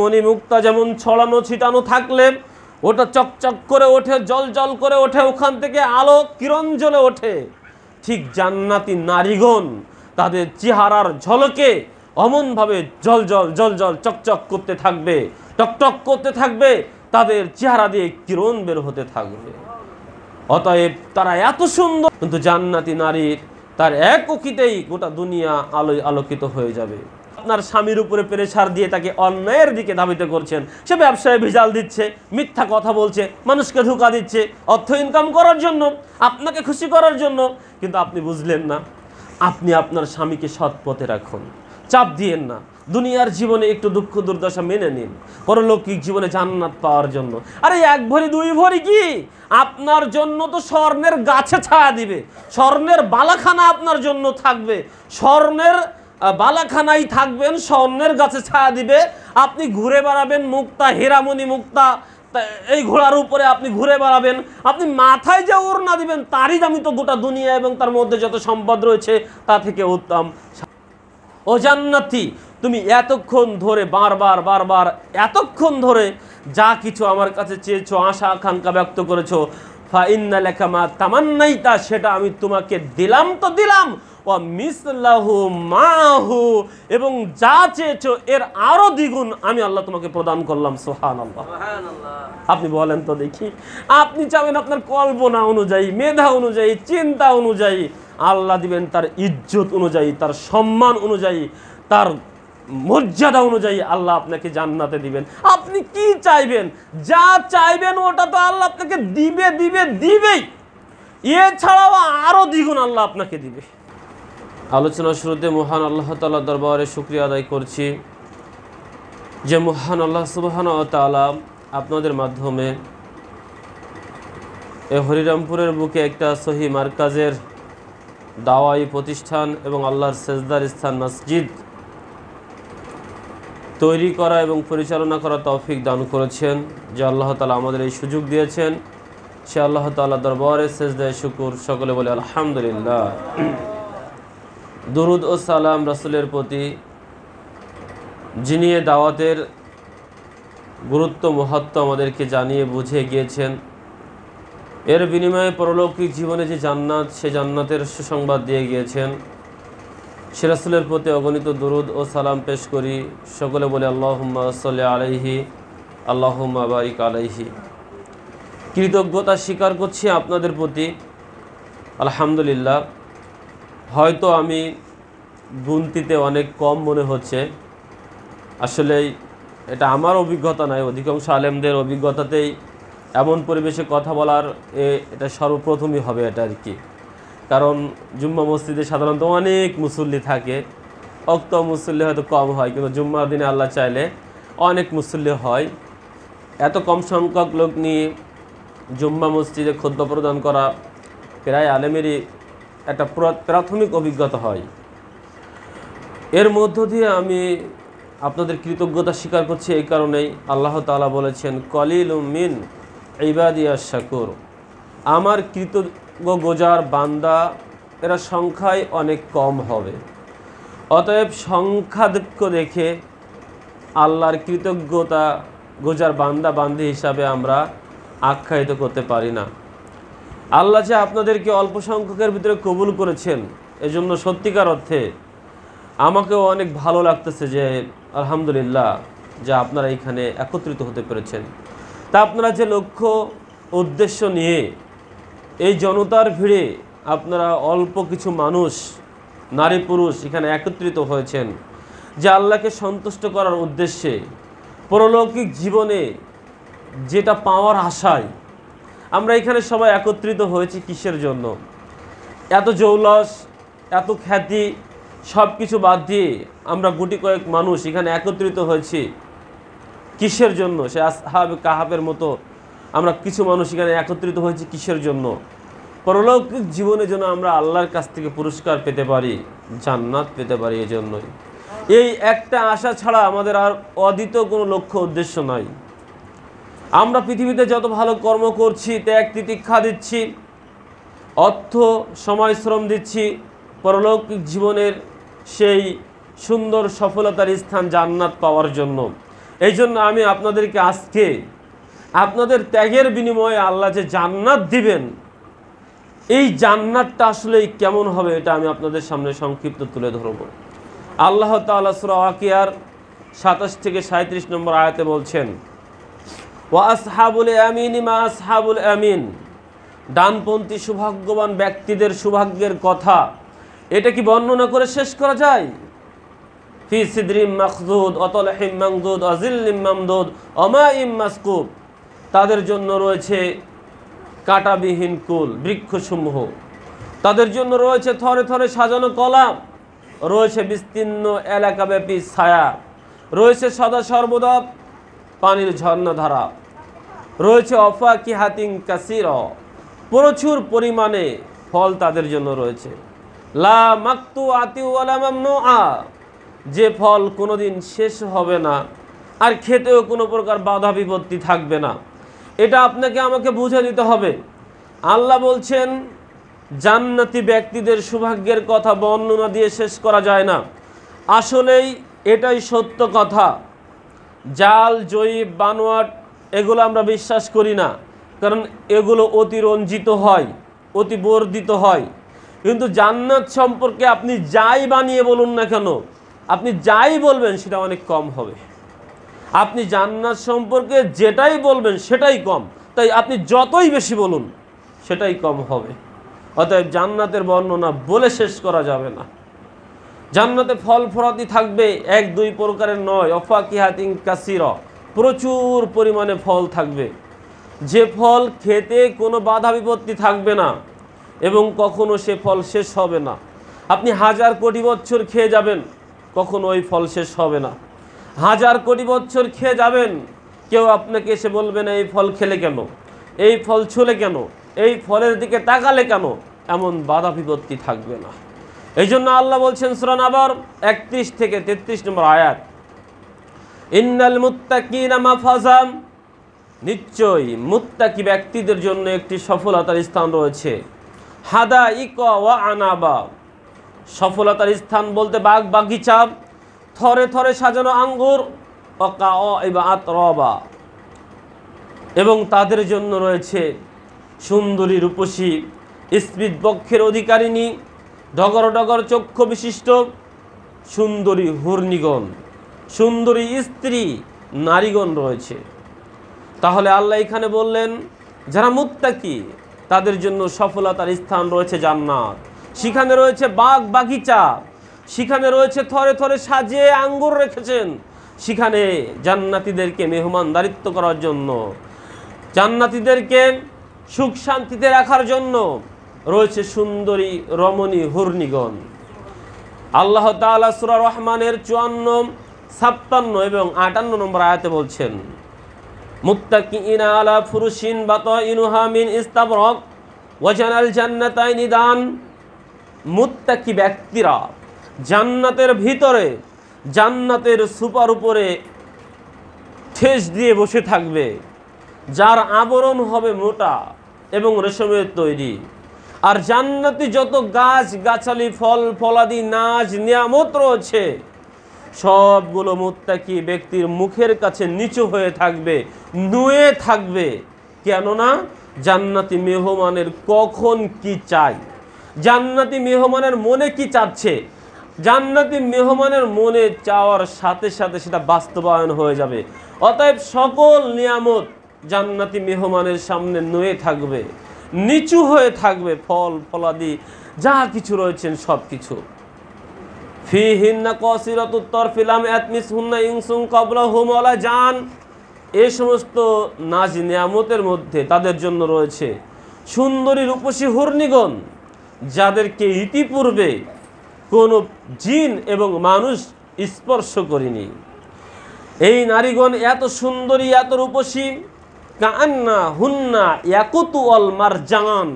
মণি মুক্তা যেমন ছড়ানো ছিটানো থাকলে ওটা চকচক করে ওঠে, জল জল করে ওঠে, ওখান থেকে আলো কিরণ জ্বলে ওঠে, ঠিক জান্নাতি নারীগণ তাদের চেহারার ঝলকে অমনভাবে জল জল জল জল চকচক করতে থাকবে, টকটক করতে থাকবে, তাদের চেহারা দিয়ে কিরণ বের হতে থাকবে। অতএব তারা এত সুন্দর, কিন্তু জান্নাতি নারীর তার এক উকিতেই গোটা দুনিয়া আলোয় আলোকিত হয়ে যাবে। আপনার স্বামীর উপরে প্রেসার দিয়ে তাকে অন্যায়ের দিকে ধাবিত করছেন, সে ব্যবসায় ভেজাল দিচ্ছে, মিথ্যা কথা বলছে, মানুষকে ধোঁকা দিচ্ছে অর্থ ইনকাম করার জন্য, আপনাকে খুশি করার জন্য, কিন্তু আপনি বুঝলেন না। আপনি আপনার স্বামীকে সৎ পথে রাখুন, চাপ দিয়েন না। দুনিয়ার জীবনে একটু দুঃখ দুর্দশা মেনে নিন, পরলৌকিক জীবনে জান্নাত পাওয়ার জন্য। আরে এক ভরি দুই ভরি কি, আপনার জন্য তো স্বর্ণের গাছে ছায়া দিবে, স্বর্ণের বালাখানা আপনার জন্য থাকবে, স্বর্ণের বালাখানায় থাকবেন, স্বর্ণের গাছে ছায়া দিবে। আপনি ঘুরে বেড়াবেন মুক্তা, হীরামণি মুক্তা, এই ঘোড়ার উপরে আপনি ঘুরে বেড়াবেন, আপনি মাথায় যে ওড়না দিবেন তারই দামি তো গোটা দুনিয়া এবং তার মধ্যে যত সম্পদ রয়েছে তা থেকে উত্তম। ও জান্নাতি, তুমি এতক্ষণ ধরে বারবার বারবার এতক্ষণ ধরে যা কিছু আমার কাছে চেয়েছো, আশা আকাঙ্ক্ষা ব্যক্ত করেছো, ফাইন্না লাকা মা তামান্নাইতা, সেটা আমি তোমাকে দিলাম তো দিলাম, ওয়া মিসলাহু মাহু, এবং যা চেয়েছো এর আরো দ্বিগুণ আমি আল্লাহ তোমাকে প্রদান করলাম। সুবহানাল্লাহ। আপনি বলেন তো দেখি, আপনি চাবেন আপনার কল্পনা অনুযায়ী, মেধা অনুযায়ী, চিন্তা অনুযায়ী, আল্লাহ দিবেন তার ইজ্জত অনুযায়ী, তার সম্মান অনুযায়ী, তার মর্যাদা অনুযায়ী আল্লাহ আপনাকে জান্নাতে দিবেন। আপনি কি চাইবেন, যা চাইবেন ওটা তো আল্লাহ আপনাকে দিবে দিবে দিবেই, এছাড়াও আরো দ্বিগুণ আল্লাহ আপনাকে দিবে। আলোচনার শুরুতে মহান আল্লাহ তাআলার দরবারে শুকরিয়া আদায় করছি যে মহান আল্লাহ সুবহানাহু ওয়া তাআলা আপনাদের মাধ্যমে এই হরিরামপুরের বুকে একটা সহি মার্কাজের দাওয়াই প্রতিষ্ঠান এবং আল্লাহর সেজদার স্থান মসজিদ তৈরি করা এবং পরিচালনা করা তৌফিক দান করেছেন। যে আল্লাহ তাআলা আমাদের এই সুযোগ দিয়েছেন, সে আল্লাহ তাআলার দরবারে সেজদায়ে শুকর, সকলে বলে আলহামদুলিল্লাহ। দুরুদ ও সালাম রাসূলের প্রতি, যিনি এ দাওয়াতের গুরুত্ব মাহাত্ম্য আমাদেরকে জানিয়ে বুঝিয়ে গিয়েছেন, এর বিনিময়ে পরলৌকিক জীবনে যে জান্নাত, সে জান্নাতের সুসংবাদ দিয়ে গিয়েছেন, সে রাসূলের প্রতি অগণিত দুরুদ ও সালাম পেশ করি। সকলে বলে আল্লাহুম্মা সাল্লি আলাইহি, আল্লাহুম্মা বারিক আলাইহি। কৃতজ্ঞতা স্বীকার করছি আপনাদের প্রতি, আলহামদুলিল্লাহ। হয়তো আমি গুনতিতে অনেক কম মনে হচ্ছে, আসলে এটা আমার অভিজ্ঞতা নয়, অধিকাংশ আলেমদের অভিজ্ঞতাতেই এমন পরিবেশে কথা বলার এটা সর্বপ্রথমই হবে এটা আর কি। কারণ জুম্মা মসজিদে সাধারণত অনেক মুসল্লি থাকে, অক্ত মুসল্লি হয়তো কম হয়, কিন্তু জুম্মার দিনে আল্লাহ চাইলে অনেক মুসল্লি হয়। এত কম সংখ্যক লোক নিয়ে জুম্মা মসজিদে খুতবা প্রদান করা প্রায় আলেমেরই একটা প্রাথমিক অভিজ্ঞতা হয়। এর মধ্য দিয়ে আমি আপনাদের কৃতজ্ঞতা স্বীকার করছি এই কারণেই, আল্লাহ তাআলা বলেছেন কলিলুম মিন ইবাদিয়াশ শাকুর, আমার কৃতজ্ঞ গোজার বান্দা এরা সংখ্যায় অনেক কম হবে। অতএব সংখ্যাধিক্য দেখে আল্লাহর কৃতজ্ঞতা গোজার বান্দা বান্দি হিসাবে আমরা আখ্যায়িত করতে পারি না। আল্লাহ যে আপনাদেরকে অল্প সংখ্যকের ভিতরে কবুল করেছেন, এজন্য সত্যিকার অর্থে আমাকেও অনেক ভালো লাগতেছে যে আলহামদুলিল্লাহ যে আপনারা এখানে একত্রিত হতে পেরেছেন। তা আপনারা যে লক্ষ্য উদ্দেশ্য নিয়ে এই জনতার ভিড়ে আপনারা অল্প কিছু মানুষ, নারী পুরুষ এখানে একত্রিত হয়েছেন, যে আল্লাহকে সন্তুষ্ট করার উদ্দেশ্যে, পরলৌকিক জীবনে যেটা পাওয়ার আশায় আমরা এখানে সবাই একত্রিত হয়েছি, কিসের জন্য? এত জৌলস, এত খ্যাতি সব কিছু বাদ দিয়ে আমরা গুটি কয়েক মানুষ এখানে একত্রিত হয়েছি কিসের জন্য? সে আসহাবে কাহাফের মতো আমরা কিছু মানুষ এখানে একত্রিত হয়েছি কিসের জন্য? পরলৌকিক জীবনে যেন আমরা আল্লাহর কাছ থেকে পুরস্কার পেতে পারি, জান্নাত পেতে পারি। এই জন্যই এই একটা আশা ছাড়া আমাদের আর অদ্বিতীয় কোনো লক্ষ্য উদ্দেশ্য নাই। আমরা পৃথিবীতে যত ভালো কর্ম করছি, ত্যাগ তিতিক্ষা দিচ্ছি, অর্থ সময় শ্রম দিচ্ছি, পরলৌকিক জীবনের সেই সুন্দর সফলতার স্থান জান্নাত পাওয়ার জন্য। এই জন্য আমি আপনাদেরকে আজকে আপনাদের ত্যাগের বিনিময়ে আল্লাহ যে জান্নাত দিবেন, এই জান্নাতটা আসলে কেমন হবে এটা আমি আপনাদের সামনে সংক্ষিপ্ত তুলে ধরব। আল্লাহ তাআলা সূরা ওয়াকিয়ার 27 থেকে 37 নম্বর আয়াতে বলছেন, ওয়া আসহাবুল ইয়ামিন মা আসহাবুল ইয়ামিন, ডানপন্থী সৌভাগ্যবান ব্যক্তিদের সৌভাগ্যের কথা এটা কি বর্ণনা করে শেষ করা যায়? ফি সিদরিম মাখদুদ ওয়া তালহিম মামদুদ ওয়া জিল্লিম মামদুদ ওয়া মাইম মাসকুব, তাদের জন্য রয়েছে কাঁটাবিহীন কুল বৃক্ষসমূহ, তাদের জন্য রয়েছে থরে থরে সাজানো কলা, রয়েছে বিস্তীর্ণ এলাকাব্যাপী ছায়া, রয়েছে সদা সর্বদা পানির ঝর্ণাধারা, রয়েছে অফাকিহাতিন কাসীরা, প্রচুর পরিমাণে ফল তাদের জন্য রয়েছে। লা মাকতুআতি ওয়ালা মামনুআ, যে ফল কোনোদিন শেষ হবে না আর খেতেও কোনো প্রকার বাধা বিপত্তি থাকবে না। এটা আপনাকে আমাকে বুঝে দিতে হবে। আল্লাহ বলছেন জান্নাতি ব্যক্তিদের সৌভাগ্যের কথা বর্ণনা দিয়ে শেষ করা যায় না। আসলেই এটাই সত্য কথা। জাল, জয়ীব, বানোয়াট এগুলো আমরা বিশ্বাস করি না, কারণ এগুলো অতিরঞ্জিত হয়, অতি বর্ধিত হয়। কিন্তু জান্নাত সম্পর্কে আপনি যাই বানিয়ে বলুন না কেন, আপনি যাই বলবেন সেটা অনেক কম হবে। আপনি জান্নাত সম্পর্কে যেটাই বলবেন সেটাই কম, তাই আপনি যতই বেশি বলুন সেটাই কম হবে। অতএব জান্নাতের বর্ণনা বলে শেষ করা যাবে না। জান্নাতে ফল ফরাদি থাকবে, এক দুই প্রকারের নয়, অফাকিহাতিন কাসীরা, প্রচুর পরিমাণে ফল থাকবে, যে ফল খেতে কোনো বাধা বিপত্তি থাকবে না এবং কখনো সে ফল শেষ হবে না। আপনি 1000 কোটি বছর খেয়ে যাবেন, কখনো ওই ফল শেষ হবে না। 1000 কোটি বছর খেয়ে যাবেন, কেউ আপনাকে এসে বলবে না এই ফল খেলে কেন, এই ফল ছুলে কেন, এই ফলের দিকে তাকালে কেন, এমন বাধা বিপত্তি থাকবে না। এই জন্য আল্লাহ বলছেন সূরা নাবার 31 থেকে 33 নম্বর আয়াত, ইন্নাল মুত্তাকিনা মাফাজাম, নিশ্চয়ই মুত্তাকি ব্যক্তিদের জন্য একটি সফলতার স্থান রয়েছে। হাদাইকা ওয়া আনাবা, সফলতার স্থান বলতে বাগ বাগিচা, থরে থরে সাজানো আঙ্গুর, ওয়াকাইবা আতরাবা, এবং তাদের জন্য রয়েছে সুন্দরী রূপসী স্মৃত বক্ষের অধিকারিণী ডগর ডগর চক্ষু বিশিষ্ট সুন্দরী হুরনিগণ, সুন্দরী স্ত্রী নারীগণ রয়েছে। তাহলে আল্লাহ এখানে বললেন যারা মুত্তাকি তাদের জন্য সফলতার স্থান রয়েছে জান্নাত। সেখানে রয়েছে বাগ বাগিচা, সেখানে রয়েছে থরে থরে সাজিয়ে আঙ্গুর রেখেছেন, সেখানে জান্নাতীদেরকে মেহমানদারিত্ব করার জন্য, জান্নাতীদেরকে সুখ শান্তিতে রাখার জন্য রয়েছে সুন্দরী রমণী হুরনিগণ। আল্লাহ তাআলা সূরা রহমানের 54, 56 এবং 58 নম্বর আয়াতে বলছেন, মুত্তাকিইনা আলা ফুরুশিন বাতাইনুহা মিন ইস্তাবরাক ওয়া জানাল জান্নাতাইনি দান, মুত্তাকি ব্যক্তিরা জান্নাতের ভিতরে জান্নাতের সুপার উপরে ঠেস দিয়ে বসে থাকবে, যার আবরণ হবে মোটা এবং রেশমের তৈরি। আর জান্নাতি যত গাছ গাছালি ফল ফলাদি নাজ নিয়ামত রয়েছে সবগুলো মুত্তাকি ব্যক্তির মুখের কাছে নিচু হয়ে থাকবে, নুয়ে থাকবে। কেননা জান্নাতি মেহমানের কখন কি চাই, জান্নাতি মেহমানের মনে কি চাচ্ছে, জান্নাতি মেহমানের মনে চাওয়ার সাথে সাথে সেটা বাস্তবায়ন হয়ে যাবে। অতএব সকল নিয়ামত জান্নাতি মেহমানের সামনে নুয়ে থাকবে, নিচু হয়ে থাকবে, ফল ফলাদি যা কিছু রয়েছেন সব কিছু। ফিহিন্না কাসিরাতুত তারফি লাম ইয়াতমিসহুন্না ইনসুন ক্বাবলাহুম ওয়ালা জান, এই সমস্ত নাজ নিয়ামতের মধ্যে তাদের জন্য রয়েছে সুন্দরী রূপসী হুরনিগণ, যাদেরকে ইতিপূর্বে কোনো জিন এবং মানুষ স্পর্শ করেনি। এই নারীগণ এত সুন্দরী, এত রূপসী, কান্না হুন্না ইয়াকুতু ওয়াল মারজান,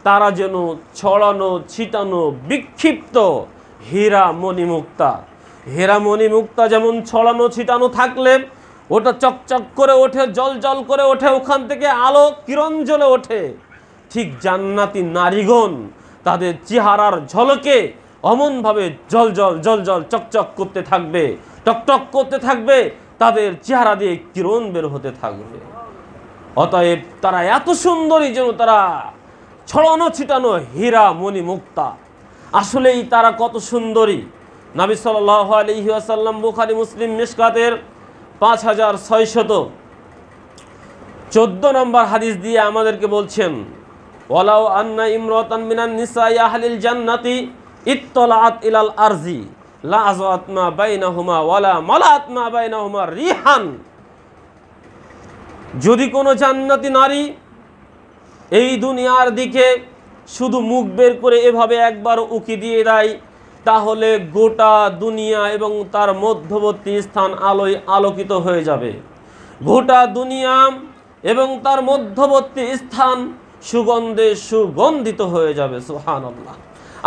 তারা যেন ছড়ানো ছিটানো বিক্ষিপ্ত হীরা মণিমুক্তা। হীরা মণিমুক্তা যেমন ছড়ানো ছিটানো থাকলে ওটা চকচক করে ওঠে, জল জল করে ওঠে, ওখান থেকে আলো কিরণ জ্বলে ওঠে, ঠিক জান্নাতি নারীগণ তাদের চেহারার ঝলকে অমনভাবে জল জল জল জল চকচক করতে থাকবে, টকটক করতে থাকবে, তাদের চেহারা দিয়ে কিরণ বের হতে থাকবে। অতএব তারা এত সুন্দরী যেন তারা ছড়ানো ছিটানো হীরা মণি মুক্তা। আসলেই তারা কত সুন্দরী। নবী সাল্লাল্লাহু আলাইহি ওয়াসাল্লাম বুখারী মুসলিম মিশকাতের 5614 নম্বর হাদিস দিয়ে আমাদেরকে বলছেন, ওয়ালাউ আন্না ইমরাতান মিনান নিসাই আহলিল জান্নাতি ইত্তলাআত ইলাল আরজি লা আযাত মা বাইনাহুমা ওয়ালা মালাত মা বাইনাহুমা রিহান। যদি কোনো জান্নাতি নারী এই দুনিয়ার দিকে শুধু মুখ বের করে এভাবে একবার উকি দিয়ে দেয়, তাহলে গোটা দুনিয়া এবং তার মধ্যবর্তী স্থান আলোয় আলোকিত হয়ে যাবে। গোটা দুনিয়া এবং তার মধ্যবর্তী স্থান সুগন্ধে সুগন্ধিত হয়ে যাবে। সুবহানাল্লাহ।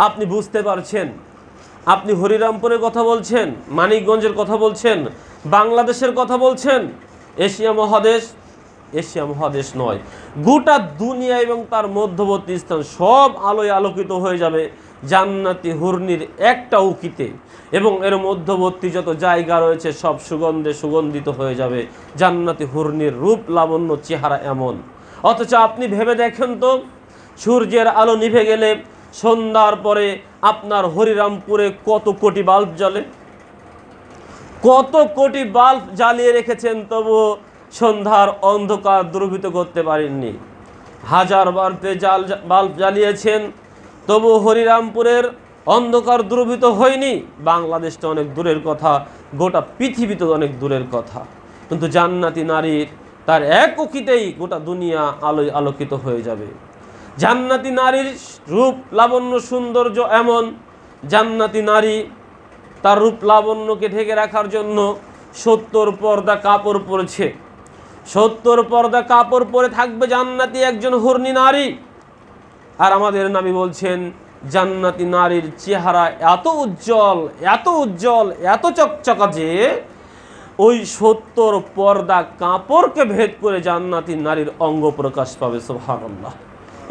আপনি বুঝতে পারছেন, আপনি হরিরামপুরের কথা বলছেন, মানিকগঞ্জের কথা বলছেন, বাংলাদেশের কথা বলছেন, এশিয়া মহাদেশ নয়, গোটা দুনিয়া এবং তার মধ্যবর্তী স্থান সব আলোয় আলোকিত হয়ে যাবে জান্নাতি হুরনির একটা উকিতে, এবং এর মধ্যবর্তী যত জায়গা রয়েছে সব সুগন্ধে সুগন্ধিত হয়ে যাবে। জান্নাতি হুরনির রূপ লাবণ্য চেহারা এমন। অথচ আপনি ভেবে দেখেন তো, সূর্যের আলো নিভে গেলে সন্ধ্যার পরে আপনার হরিরামপুরে কত কোটি বাল্ব জ্বলে, কত কোটি বাল্ব জ্বালিয়ে রেখেছেন, তবুও সন্ধ্যার অন্ধকার দূরীভূত করতে পারেননি। হাজার বাল্ব জ্বালিয়েছেন, তবু হরিরামপুরের অন্ধকার দূরীভূত হয়নি। বাংলাদেশটা অনেক দূরের কথা, গোটা পৃথিবীতে অনেক দূরের কথা, কিন্তু জান্নাতি নারীর তার এক উকিতেই গোটা দুনিয়া আলোয় আলোকিত হয়ে যাবে। জান্নাতি নারীর রূপ লাবণ্য সৌন্দর্য এমন, জান্নাতি নারী তার রূপ লাবণ্যকে ঢেকে রাখার জন্য 70 পর্দা কাপড় পরেছে। 70 পর্দা কাপড় পরে থাকবে জান্নাতি একজন হুরনি নারী। আর আমাদের নবী বলছেন, জান্নাতি নারীর চেহারা এত উজ্জ্বল, এত উজ্জ্বল, এত চকচকা যে ওই 70 পর্দা কাপড়কে ভেদ করে জান্নাতি নারীর অঙ্গ প্রকাশ পাবে। সুবহানাল্লাহ।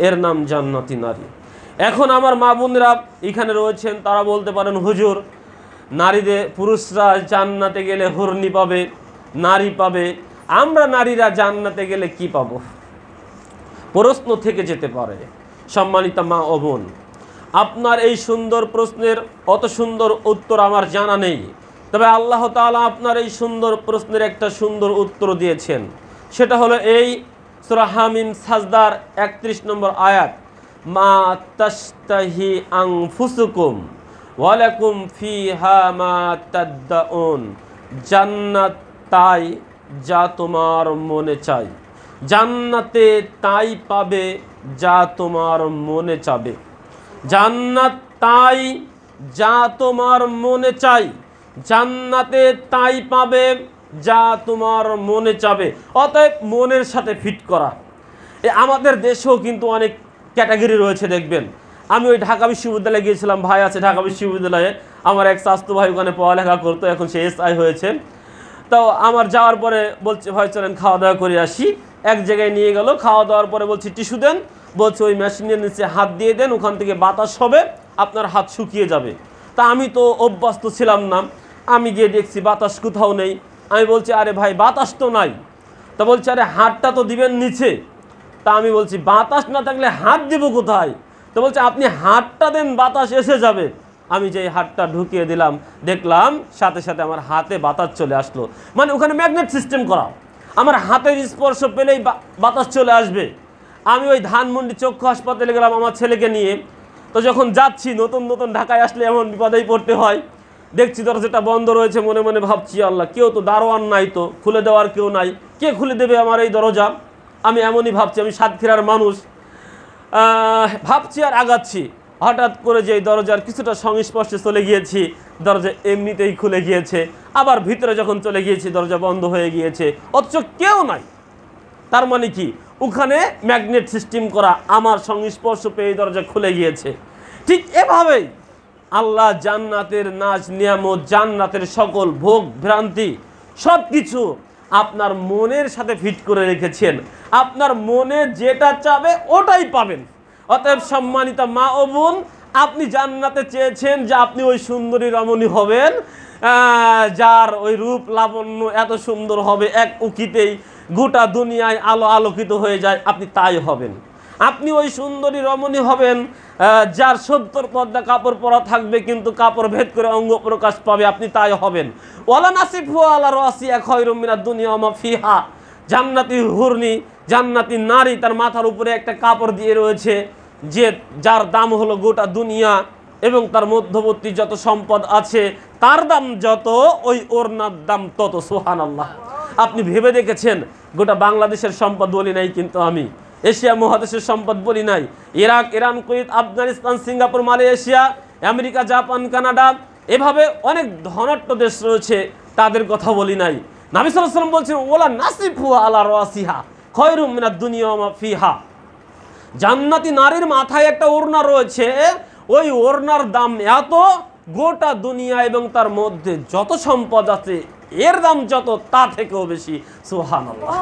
এর নাম জান্নাতি নারী। এখন আমার মা বোনেরা এখানে রয়েছেন, তারা বলতে পারেন, হুজুর, নারীদের পুরুষরা জান্নাতে গেলে হুরনি পাবে, নারী পাবে, আমরা নারীরা জান্নাতে গেলে কি পাবো? প্রশ্ন থেকে যেতে পারে। সম্মানিত মা ও বোন, আপনার এই সুন্দর প্রশ্নের অত সুন্দর উত্তর আমার জানা নেই, তবে আল্লাহ তাআলা আপনার এই সুন্দর প্রশ্নের একটা সুন্দর উত্তর দিয়েছেন। সেটা হলো এই সূরা হামিম সাজদার 31 নম্বর আয়াত, মা তাশতাহি আনফুসুকুম ওয়া লাকুম ফিহা মা তাদদাউন। জান্নাত তাই যা তোমার মনে চাই, জান্নাতে তাই পাবে যা তোমার মনে চাবে। জান্নাত তাই যা তোমার মনে চাই, জান্নাতে তাই পাবে যা তোমার মনে চাবে। অতএব মনের সাথে ফিট করা। আমাদের দেশেও কিন্তু অনেক ক্যাটাগরি রয়েছে, দেখবেন। আমি ওই ঢাকা বিশ্ববিদ্যালয়ে গিয়েছিলাম, ভাই আছে ঢাকা বিশ্ববিদ্যালয়ে, আমার এক স্বাস্থ্য ভাই ওখানে পড়ালেখা করতো, এখন সে SI হয়েছে। তো আমার যাওয়ার পরে বলছে, ভাই চলেন খাওয়া দাওয়া করে আসি। এক জায়গায় নিয়ে গেল, খাওয়া দাওয়ার পরে বলছি টিস্যু দেন, বলছে ওই মেশিনের নিচে হাত দিয়ে দেন, ওখান থেকে বাতাস হবে, আপনার হাত শুকিয়ে যাবে। তা আমি তো অভ্যস্ত ছিলাম না, আমি গিয়ে দেখছি বাতাস কোথাও নেই। আমি বলছি, আরে ভাই বাতাস তো নাই। তা বলছে, আরে হাতটা তো দিবেন নিচে। তা আমি বলছি, বাতাস না থাকলে হাত দিব কোথায়? তো বলছে, আপনি হাতটা দেন, বাতাস এসে যাবে। আমি যেই হাতটা ঢুকিয়ে দিলাম, দেখলাম সাথে সাথে আমার হাতে বাতাস চলে আসলো। মানে ওখানে ম্যাগনেট সিস্টেম করা, আমার হাতের স্পর্শ পেলেই বাতাস চলে আসবে। আমি ওই ধানমন্ডি চক্ষু হাসপাতালে গেলাম আমার ছেলেকে নিয়ে। তো যখন যাচ্ছি, নতুন নতুন ঢাকায় আসলে এমন বিপদেই পড়তে হয়। দেখছি দরজাটা বন্ধ রয়েছে, মনে মনে ভাবছি, আল্লাহ, কেউ তো দারোয়ান নাই, তো খুলে দেওয়ার কেউ নাই, কে খুলে দেবে আমার এই দরজা? আমি এমনই ভাবছি, আমি সাতক্ষীরার মানুষ, ভাবছি আর আগাচ্ছি। হঠাৎ করে যে দরজার কিছুটা সংস্পর্শে চলে গিয়েছি, দরজা এমনিতেই খুলে গিয়েছে। আবার ভিতরে যখন চলে গিয়েছি, দরজা বন্ধ হয়ে গিয়েছে, অথচ কেউ নাই। তার মানে কি? ওখানে ম্যাগনেট সিস্টেম করা, আমার সংস্পর্শ পেয়ে দরজা খুলে গিয়েছে। ঠিক এভাবেই আল্লাহ জান্নাতের নাজ নিয়ামত, জান্নাতের সকল ভোগ ভ্রান্তি সব কিছু আপনার মনের সাথে ফিট করে রেখেছেন। আপনার মনে যেটা চাবে ওটাই পাবেন। অতএব সম্মানিত মা ও বোন, আপনি জান্নাতে চেয়েছেন যে আপনি ওই সুন্দরী রমণী হবেন, যার ওই রূপ লাবণ্য এত সুন্দর হবে, এক উকিতেই গোটা দুনিয়ায় আলো আলোকিত হয়ে যায়, আপনি তাই হবেন। আপনি ওই সুন্দরী রমণী হবেন যার 70 পর্দা কাপড় পরা থাকবে কিন্তু কাপড় ভেদ করে অঙ্গ প্রকাশ পাবে, আপনি তাই হবেন। ওয়ালা নাসিফু আলা রাসিয়া খায়রুম মিনাদ দুনিয়া ওয়া মা ফিহা, জান্নাতি হুরনি, জান্নাতি নারী, তার মাথার উপরে একটা কাপড় দিয়ে রয়েছে যার দাম হলো গোটা দুনিয়া এবং তার মধ্যবর্তী যত সম্পদ আছে তার দাম যত, ওই ওড়নার দাম তত। সুবহানাল্লাহ। আপনি ভেবে দেখেছেন, গোটা বাংলাদেশের সম্পদ বলি নাই কিন্তু আমি, এশিয়া মহাদেশের সম্পদ বলি নাই, Iraq, Iran, Kuwait, Afghanistan, Singapore, Malaysia, America, Japan, Canada, এভাবে অনেক ধনাঢ্য দেশ রয়েছে, তাদের কথা বলি নাই। নবী সাল্লাল্লাহু আলাইহি ওয়াসাল্লাম বলছেন ওয়ালা নাসিফু আলা রাসিহা খায়রুম মিনাদ দুনিয়া ওয়া মা ফিহা, জান্নাতি নারীর মাথায় একটা ওড়না রয়েছে, ওই ওড়নার দাম এত, গোটা দুনিয়া এবং তার মধ্যে যত সম্পদ আছে এর দাম যত, তা থেকেও বেশি। সুবহানাল্লাহ।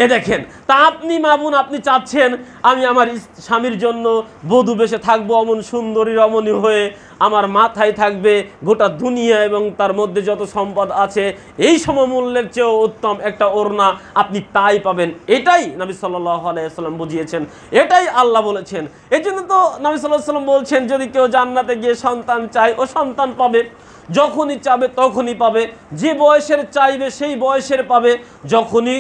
এ দেখেন, তা আপনি মা বোন, আপনি চাচ্ছেন আমি আমার স্বামীর জন্য বধূ বেশে থাকবো, অমন সুন্দরী রমণী হয়ে, আমার মাথায় থাকবে গোটা দুনিয়া এবং তার মধ্যে যত সম্পদ আছে, এই সমমূল্যের চেয়েও উত্তম একটা ওড়না, আপনি তাই পাবেন। এটাই নবী সাল্লাল্লাহু আলাইহি ওয়াসাল্লাম বুঝিয়েছেন, এটাই আল্লাহ বলেছেন। এই জন্য তো নবী সাল্লাল্লাহু আলাইহি ওয়াসাল্লাম বলছেন, যদি কেউ জান্নাতে গিয়ে সন্তান চায়, ও সন্তান পাবে, যখনই চাবে তখনই পাবে, যে বয়সের চাইবে সেই বয়সের পাবে, যখনই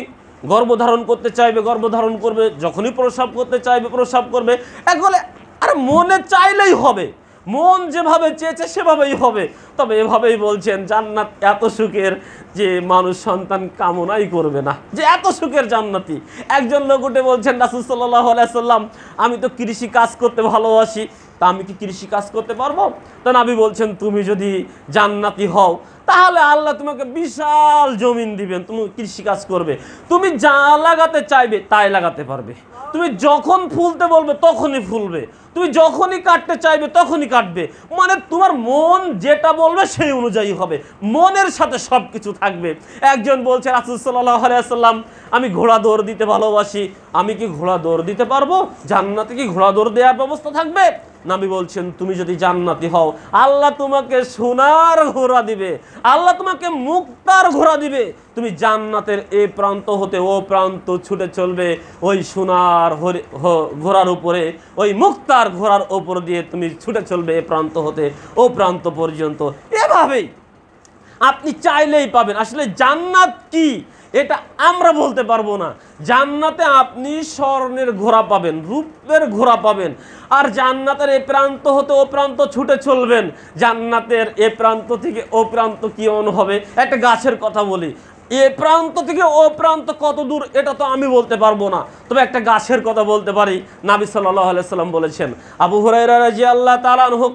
গর্ভধারণ করতে চাইবে গর্ভধারণ করবে, যখনই প্রসব করতে চাইবে প্রসব করবে। একবারে আর মনে চাইলেই হবে, মন যেভাবে চেয়েছে সেভাবেই হবে। তবে এভাবেই বলছেন জান্নাত এত সুখের যে মানুষ সন্তান কামনাই করবে না, যে এত সুখের জান্নাতি। একজন লোক উঠে বলছেন, রাসূল সাল্লাল্লাহু আলাইহি ওয়াসাল্লাম, আমি তো কৃষি কাজ করতে ভালোবাসি, তা আমি কি কৃষি কাজ করতে পারবো? তো নবী বলছেন, তুমি যদি জান্নাতি হও তাহলে আল্লাহ তোমাকে বিশাল জমিন দিবেন, তুমি কৃষি কাজ করবে, তুমি যা লাগাতে চাইবে তাই লাগাতে পারবে, তুমি যখন ফুলতে বলবে তখনই ফুলবে, তুমি যখনই কাটতে চাইবে তখনই কাটবে, মানে তোমার মন যেটা বলবে সেই অনুযায়ী হবে, মনের সাথে সব কিছু থাকবে। একজন বলছে, রাসূল সাল্লাল্লাহু আলাইহি ওয়াসাল্লাম, আমি ঘোড়া দৌড় দিতে ভালোবাসি, আমি কি ঘোড়া দৌড় দিতে পারবো? জান্নাতে কি ঘোড়া দৌড় দেওয়ার ব্যবস্থা থাকবে? নবী বলছেন, তুমি যদি জান্নাতি হও আল্লাহ তোমাকে সোনার ঘোড়া দিবে, আল্লাহ তোমাকে মুক্তার ঘোড়া দিবে, তুমি জান্নাতের এই প্রান্ত হতে ও প্রান্ত ছুটে চলবে ওই সোনার ঘোড়ার উপরে, ওই মুক্তার ঘোড়ার উপর দিয়ে তুমি ছুটে চলবে এ প্রান্ত হতে ও প্রান্ত পর্যন্ত। এভাবেই আপনি চাইলেই পাবেন। আসলে জান্নাত কি এটা আমরা বলতে পারবো না। জান্নাতে আপনি স্বর্ণের ঘোড়া পাবেন, রূপের ঘোড়া পাবেন, আর জান্নাতের এ প্রান্ত হতে ও প্রান্ত ছুটে চলবেন। জান্নাতের এ প্রান্ত থেকে ও প্রান্ত কেমন হবে, একটা গাছের কথা বলি, এ প্রান্ত থেকে ও প্রান্ত কত দূর এটা তো আমি বলতে পারবো না, তবে একটা গাছের কথা বলতে পারি। নবী সাল্লাল্লাহু আলাইহি সাল্লাম বলেছেন, আবু হুরায়রা রাদিয়াল্লাহু তাআলা আনহু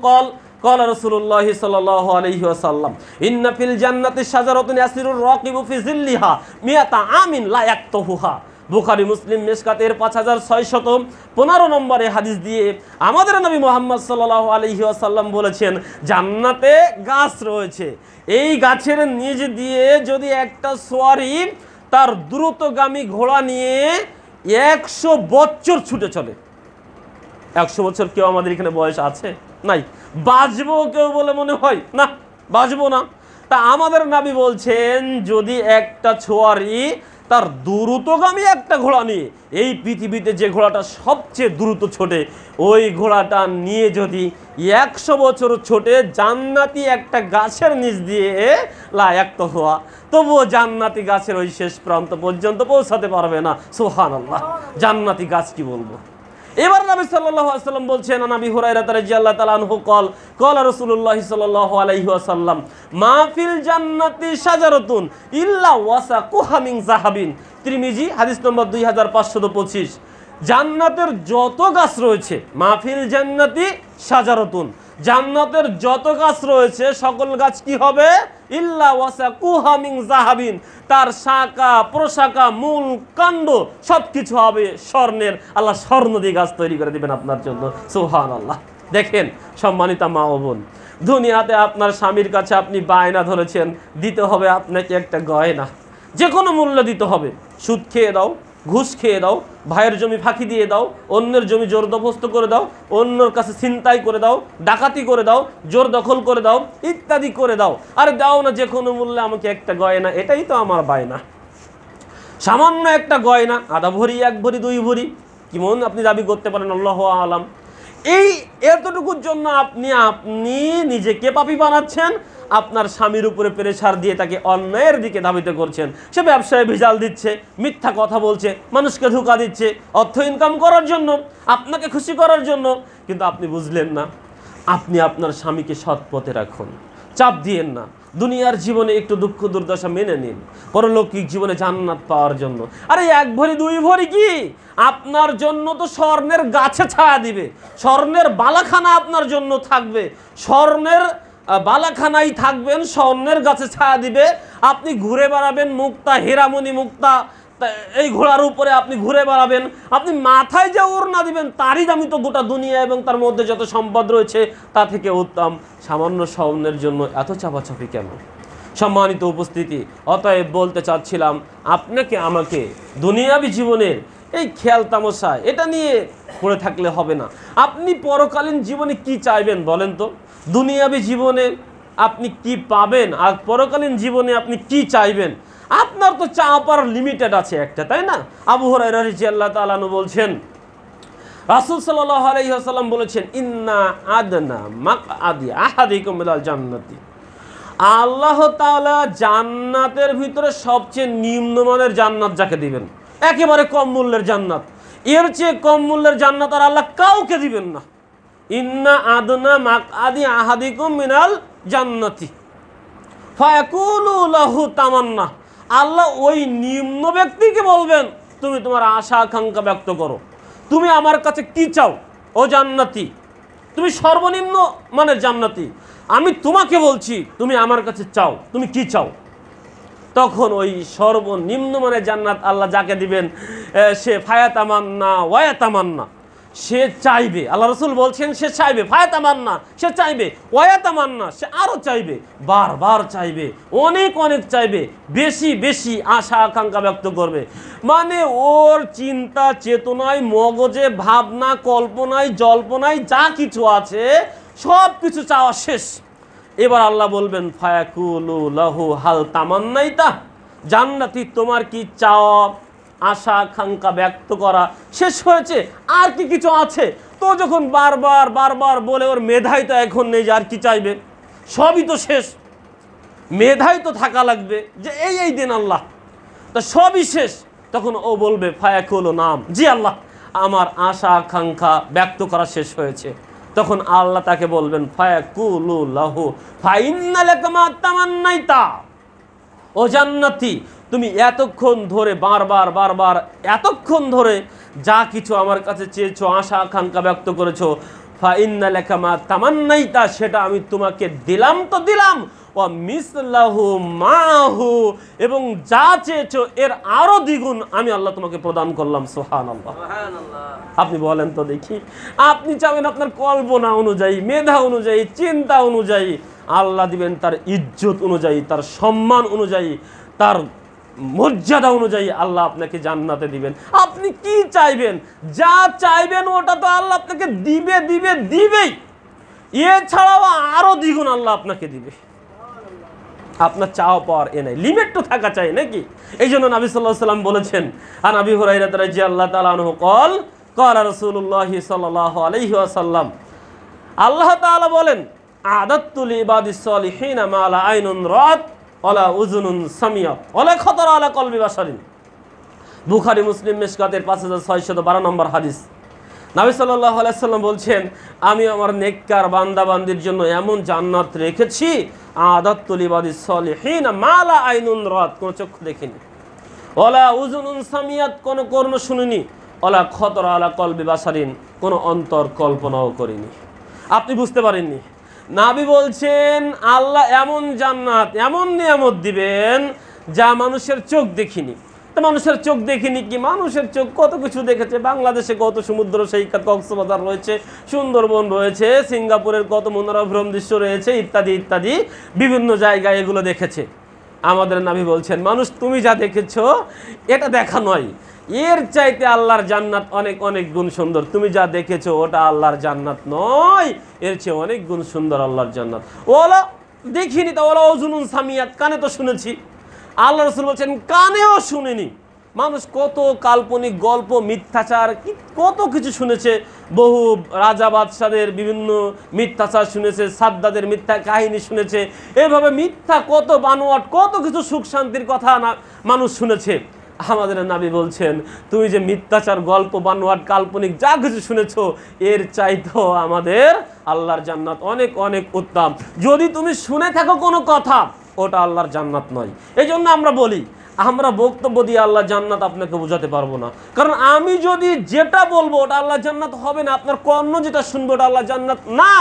قال رسول الله صلى الله عليه وسلم إن في الجنة شجرة يسير الراكب في ظلها 100 عام لا يقطعها। বুখারী মুসলিম মিশকাতের 5615 নম্বরে হাদিস দিয়ে আমাদের নবী মুহাম্মদ সাল্লাল্লাহু আলাইহি ওয়াসাল্লাম বলেছেন, জান্নাতে গাছ রয়েছে, এই গাছের নিচ দিয়ে যদি একটা সোয়ারি তার দ্রুতগামী ঘোড়া নিয়ে 100 বছর ছুটে চলে। 100 বছর কেউ আমাদের এখানে বয়স আছে? নাই। বাঁচবো কেউ বলে মনে হয় না, বাঁচবো না। তা আমাদের নবী বলছেন, যদি একটা ছোয়ারি তার দ্রুতগামী একটা ঘোড়া নিয়ে, এই পৃথিবীতে যে ঘোড়াটা সবচেয়ে দ্রুত ছোটে, ওই ঘোড়াটা নিয়ে যদি 100 বছর ছোটে জান্নাতি একটা গাছের নিচ দিয়ে লায়াক্ত হওয়া, তবুও জান্নাতি গাছের ওই শেষ প্রান্ত পর্যন্ত পৌঁছাতে পারবে না। সুবহানাল্লাহ। জান্নাতি গাছ কি বলবো। এবার নবী সাল্লাল্লাহু আলাইহি ওয়াসাল্লাম বলছেন, নবী হুরায়রা রাদিয়াল্লাহু তাআলা আনহু قال রাসূলুল্লাহ সাল্লাল্লাহু আলাইহি ওয়াসাল্লাম মা ফিল জান্নাতি শাজারাতুন ইল্লা ওয়াসাকুহা মিন যাহাবিন। তিরমিজি হাদিস নম্বর 2525। জান্নাতের যত গাছ রয়েছে, মা ফিল জান্নাতি শাজারাতুন, জান্নাতের যত গাছ রয়েছে সকল গাছ কি হবে? ইল্লা ওয়াসাকুহা মিন যাহাবিন, তার শাখা প্রশাখা মূল কাণ্ড সবকিছু হবে স্বর্ণের। আল্লাহ স্বর্ণ দিয়ে গাছ তৈরি করে দিবেন আপনার জন্য। সুবহানাল্লাহ। দেখেন সম্মানিতা মা ও বোন, দুনিয়াতে আপনার স্বামীর কাছে আপনি বায়না ধরেছেন, দিতে হবে আপনাকে একটা গয়না, যে কোনো মূল্য দিতে হবে। সুদ খেয়ে দাও, ঘুষ খেয়ে দাও, ভাইয়ের জমি ফাঁকি দিয়ে দাও, অন্যের জমি জোর দখল করে দাও, অন্যর কাছে ছিনতাই করে দাও, ডাকাতি করে দাও, জোর দখল করে দাও, ইত্যাদি করে দাও। আরে দাও না যে কোনো মূল্যে আমাকে একটা গয়না, এটাই তো আমার বায়না। সামান্য একটা গয়না, আধা ভরি, এক ভরি, দুই ভরি, কেমন আপনি দাবি করতে পারেন? আল্লাহু আলাম। এই এতটুকুর জন্য আপনি নিজেকে পাপী বানাচ্ছেন, আপনার স্বামীর উপরে প্রেসার দিয়ে তাকে অন্যায়ের দিকে ধাবিত করছেন। সে ব্যবসায় ভেজাল দিচ্ছে, মিথ্যা কথা বলছে, মানুষকে ধোঁকা দিচ্ছে অর্থ ইনকাম করার জন্য, আপনাকে খুশি করার জন্য। কিন্তু আপনি বুঝলেন না। আপনি আপনার স্বামীকে সৎ পথে রাখুন, চাপ দিয়েন না। দুনিয়ার জীবনে একটু দুঃখ দুর্দশা মেনে নিন, পরলৌকিক জীবনে জান্নাত পাওয়ার জন্য। আরে এক ভরি দুই ভরি কি, আপনার জন্য তো স্বর্ণের গাছে ছায়া দিবে, স্বর্ণের বালাখানা আপনার জন্য থাকবে, স্বর্ণের বালাখানাই থাকবেন, স্বর্ণের গাছে ছায়া দিবে। আপনি ঘুরে বেড়াবেন মুক্তা, হীরামণি মুক্তা, এই ঘোড়ার উপরে আপনি ঘুরে বেড়াবেন। আপনি মাথায় যে ওড়না দিবেন তারই দামি তো গোটা দুনিয়া এবং তার মধ্যে যত সম্পদ রয়েছে তা থেকে উত্তম। সামান্য স্বর্ণের জন্য এত চাপাচাপি কেন? সম্মানিত উপস্থিতি, অতএব বলতে চাচ্ছিলাম আপনাকে আমাকে দুনিয়াবী জীবনের এই খেয়াল তামাশা এটা নিয়ে পড়ে থাকলে হবে না। আপনি পরকালীন জীবনে কি চাইবেন বলেন তো? দুনিয়াবী জীবনে আপনি কি পাবেন আর পরকালীন জীবনে আপনি কি চাইবেন? আপনার তো চাওয়ার লিমিটেড আছে একটা, তাই না? আবু হুরায়রা রাদিয়াল্লাহু তাআলা আনহু বলছেন, রাসূল সাল্লাল্লাহু আলাইহি ওয়াসাল্লাম বলেছেন, ইন্না আদনা মাকআদি আহাদিকুম মিনাল জান্নাতি। আল্লাহ তাআলা জান্নাতের ভিতরে সবচেয়ে নিম্নমানের জান্নাত যাকে দিবেন, একেবারে কম মূল্যের জান্নাত, এর চেয়ে কম মূল্যের জান্নাত আর আল্লাহ কাউকে দিবেন না। ইন্না আদনা মাকআদি আহাদিকুম মিনাল জান্নাতি ফায়াকুলু লাহু তামান্না। আল্লাহ ওই নিম্ন ব্যক্তিকে বলবেন, তুমি তোমার আশা আকাঙ্ক্ষা ব্যক্ত করো, তুমি আমার কাছে কি চাও ও জান্নাতি? তুমি সর্বনিম্ন মানের জান্নাতি, আমি তোমাকে বলছি তুমি আমার কাছে চাও, তুমি কি চাও? তখন ওই সর্বনিম্ন মানের জান্নাত আল্লাহ যাকে দিবেন সে ফায়াতামান্না ওয়ায়াতামান্না, সে চাইবে। আল্লাহ রাসূল বলছেন সে চাইবে, ফায়াতামান্না সে চাইবে, ওয়ায়াতামান্না সে আরও চাইবে, বারবার চাইবে, অনেক অনেক চাইবে, বেশি বেশি আশা আকাঙ্ক্ষা ব্যক্ত করবে। মানে ওর চিন্তা চেতনায়, মগজে, ভাবনা, কল্পনায়, জল্পনায় যা কিছু আছে সব কিছু চাওয়া শেষ। এবার আল্লাহ বলবেন, ফায়াকুলু লাহু হাল তামান্নাইতা, জান্নাতি তোমার কি চাওয়া আশা আকাঙ্ক্ষা ব্যক্ত করা শেষ হয়েছে? আর কি কিছু আছে? তো যখন বারবার বারবার বলে ওর মেধাই তো এখন নেই যে আর কি চাইবে, সবই তো শেষ, মেধাই তো থাকা লাগবে যে এই দিন আল্লাহ, তা সবই শেষ। তখন ও বলবে, ফায়াকুলু নাম, জি আল্লাহ আমার আশা আকাঙ্ক্ষা ব্যক্ত করা শেষ হয়েছে। তখন আল্লাহ তাকে বলবেন, ফায়াকুলু লাহু ফাইন্না লাকা মা তামান্নাইতা, ও জান্নাতি তুমি এতক্ষণ ধরে বারবার বারবার এতক্ষণ ধরে যা কিছু আমার কাছে চেয়েছো, আশা আকাঙ্ক্ষা ব্যক্ত করেছো, ফাইন্না লাকা মা তামান্নাইতা সেটা আমি তোমাকে দিলাম তো দিলাম, ওয়া মিসলাহু মাহু এবং যা চেয়েছো এর আরো দ্বিগুণ আমি আল্লাহ তোমাকে প্রদান করলাম। সুবহানাল্লাহ। আপনি বলেন তো দেখি, আপনি চাবেন আপনার কল্পনা অনুযায়ী, মেধা অনুযায়ী, চিন্তা অনুযায়ী, আল্লাহ দিবেন তার ইজ্জত অনুযায়ী, তার সম্মান অনুযায়ী, তার মর্যাদা অনুযায়ী আল্লাহ আপনাকে জান্নাতে দিবেন। আপনি কি চাইবেন? যা চাইবেন ওটা তো আল্লাহ আপনাকে দিবে দিবে দিবেই, এছাড়াও আরো দ্বিগুণ আল্লাহ আপনাকে দিবে। আপনার চাওয়া পাওয়ার নাই, লিমিট তো থাকা চাই নাকি? এই জন্য নবী সাল্লাল্লাহু আলাইহি ওয়াসাল্লাম বলেছেন, আন আবি হুরায়রা রাদিয়াল্লাহু তাআলা আনহু ক্বাল ক্বালা রাসূলুল্লাহ সাল্লাল্লাহু আলাইহি ওয়াসাল্লাম, আল্লাহ তাআলা বলেন, আদাতু লিবাদিস সালিহিনা মা লা আইনুন রাত ওয়ালা উযুনুন সামিয়াত ওয়ালা খাতারা আলা কলবি বাশারিন। বুখারী মুসলিম মিশকাতের 5612 নম্বর হাদিস। নবী সাল্লাল্লাহু আলাইহি ওয়াসাল্লাম বলছেন, আমি আমার নেককার বান্দা বান্দির জন্য এমন জান্নাত রেখেছি, আদাতু লিবাদিস সালিহিনা মা লা আইনুন রাত, কোন চক্ষু দেখেনি, ওয়ালা উযুনুন সামিয়াত কোন কর্ণ শুনিনি, ওয়ালা খাতারা আলা কলবি বাশারিন কোন অন্তর কল্পনাও করিনি। আপনি বুঝতে পারেননি, নবী বলছেন আল্লাহ এমন জান্নাত এমন নিয়ামত দিবেন যা মানুষের চোখ দেখিনি। তো মানুষের চোখ দেখিনি কি? মানুষের চোখ কত কিছু দেখেছে, বাংলাদেশে কত সমুদ্র সৈকত, কক্সবাজার রয়েছে, সুন্দরবন রয়েছে, সিঙ্গাপুরের কত মনোরম দৃশ্য রয়েছে, ইত্যাদি ইত্যাদি বিভিন্ন জায়গায় এগুলো দেখেছে। আমাদের নবী বলছেন, মানুষ তুমি যা দেখেছো এটা দেখা নয়, এর চাইতে আল্লাহর জান্নাত অনেক অনেক গুণ সুন্দর। তুমি যা দেখেছো ওটা আল্লাহর জান্নাত নয়, এর চেয়ে অনেক গুণ সুন্দর আল্লাহর জান্নাত। ওলা দেখিনি তো, ওলা অজুনুন সামিয়াত, কানে তো শুনেছি। আল্লাহ রাসূল বলছেন কানেও শুনিনি। মানুষ কত কাল্পনিক গল্প, মিথ্যাচার, কত কিছু শুনেছে। বহু রাজা বাদশাদের বিভিন্ন মিথ্যাচার শুনেছে, সাদ্দাদের মিথ্যা কাহিনী শুনেছে। এভাবে মিথ্যা কত বানোয়াট, কত কিছু সুখ শান্তির কথা না মানুষ শুনেছে। আমাদের নবী বলছেন তুমি যে মিথ্যাচার, গল্প, বানোয়াট, কাল্পনিক যা কিছু শুনেছো এর চাইতেও আমাদের আল্লাহর জান্নাত অনেক অনেক উত্তম। যদি তুমি শুনে থাকো কোনো কথা, ওটা আল্লাহর জান্নাত নয়। এই জন্য আমরা বলি, আমরা বক্তব্য দিয়ে আল্লাহ জান্নাত আপনাকে বোঝাতে পারবো না। কারণ আমি যদি যেটা বলবো ওটা আল্লাহ জান্নাত হবে না, আপনার কর্ণ যেটা শুনবো ওটা আল্লাহ জান্নাত না।